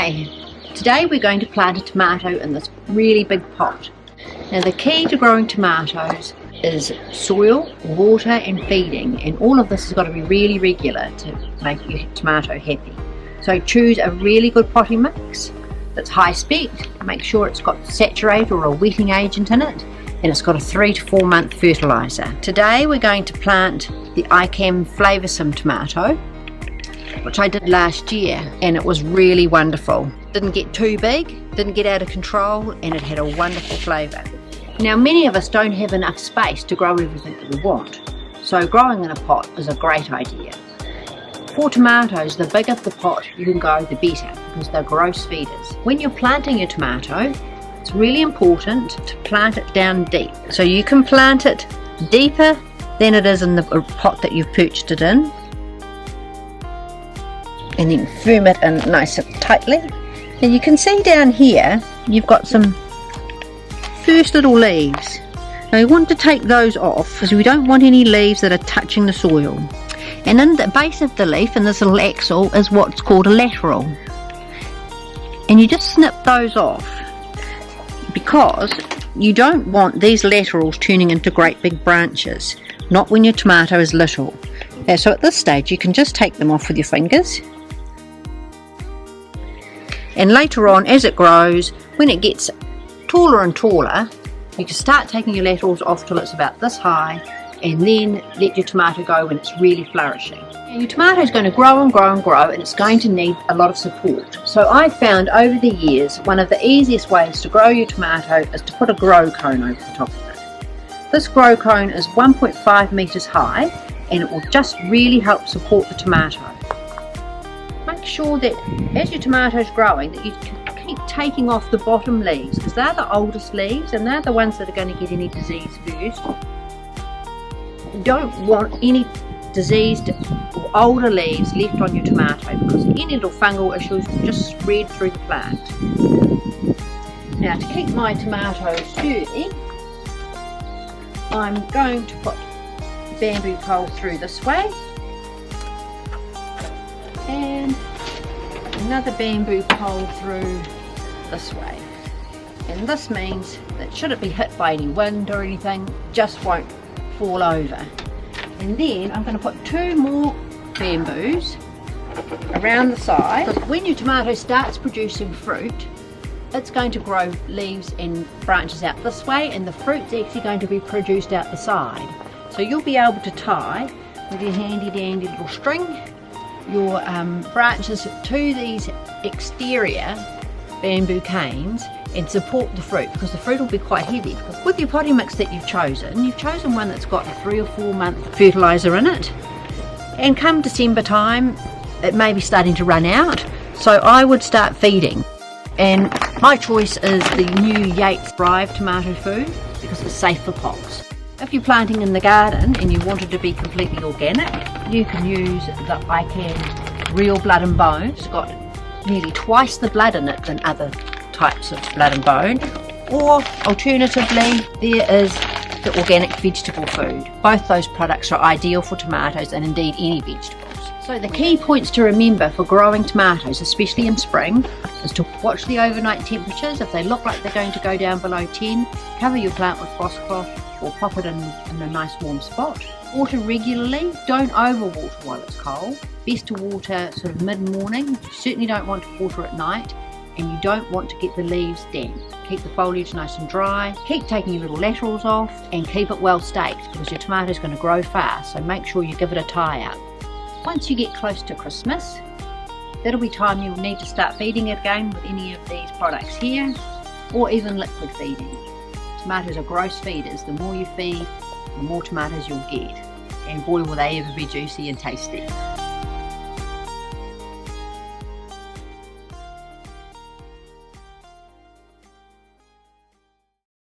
Hi, today we're going to plant a tomato in this really big pot. Now the key to growing tomatoes is soil, water and feeding, and all of this has got to be really regular to make your tomato happy. So choose a really good potting mix that's high spec, make sure it's got saturate or a wetting agent in it, and it's got a 3 to 4 month fertiliser. Today we're going to plant the ICAM Flavoursome tomato, which I did last year, and it was really wonderful. Didn't get too big, didn't get out of control, and it had a wonderful flavour. Now many of us don't have enough space to grow everything that we want, so growing in a pot is a great idea. For tomatoes, the bigger the pot you can go, the better, because they're gross feeders. When you're planting your tomato, it's really important to plant it down deep. So you can plant it deeper than it is in the pot that you've perched it in, and then firm it in nice and tightly. And you can see down here you've got some first little leaves. Now you want to take those off because we don't want any leaves that are touching the soil. And in the base of the leaf, in this little axil, is what's called a lateral. And you just snip those off because you don't want these laterals turning into great big branches, not when your tomato is little. So at this stage you can just take them off with your fingers. And later on, as it grows, when it gets taller and taller, you can start taking your laterals off till it's about this high, and then let your tomato go when it's really flourishing. Now, your tomato is going to grow and grow and grow, and it's going to need a lot of support. So I found over the years, one of the easiest ways to grow your tomato is to put a grow cone over the top of it. This grow cone is 1.5 metres high, and it will just really help support the tomato. Make sure that as your tomato is growing that you keep taking off the bottom leaves, because they're the oldest leaves and they're the ones that are going to get any disease first. You don't want any diseased or older leaves left on your tomato, because any little fungal issues will just spread through the plant. Now to keep my tomatoes sturdy, I'm going to put bamboo pole through this way, and another bamboo pole through this way. And this means that should it be hit by any wind or anything, it just won't fall over. And then I'm going to put 2 more bamboos around the side, because when your tomato starts producing fruit, it's going to grow leaves and branches out this way, and the fruit's actually going to be produced out the side. So you'll be able to tie with your handy dandy little string your branches to these exterior bamboo canes and support the fruit, because the fruit will be quite heavy. With your potting mix that you've chosen one that's got a 3 or 4 month fertiliser in it, and come December time it may be starting to run out, so I would start feeding. And my choice is the new Yates Thrive tomato food because it's safe for pots. If you're planting in the garden and you want it to be completely organic, you can use the ICAM Real Blood and Bone. It's got nearly twice the blood in it than other types of blood and bone. Or alternatively, there is the organic vegetable food. Both those products are ideal for tomatoes and indeed any vegetables. So the key points to remember for growing tomatoes, especially in spring, is to watch the overnight temperatures. If they look like they're going to go down below 10, cover your plant with frost cloth or pop it in a nice warm spot. Water regularly, don't overwater while it's cold. Best to water sort of mid-morning. You certainly don't want to water at night, and you don't want to get the leaves damp. Keep the foliage nice and dry, keep taking your little laterals off, and keep it well staked, because your tomato is going to grow fast, so make sure you give it a tie up. Once you get close to Christmas, that'll be time you'll need to start feeding it again with any of these products here, or even liquid feeding. Tomatoes are gross feeders. The more you feed, the more tomatoes you'll get, and boy will they ever be juicy and tasty.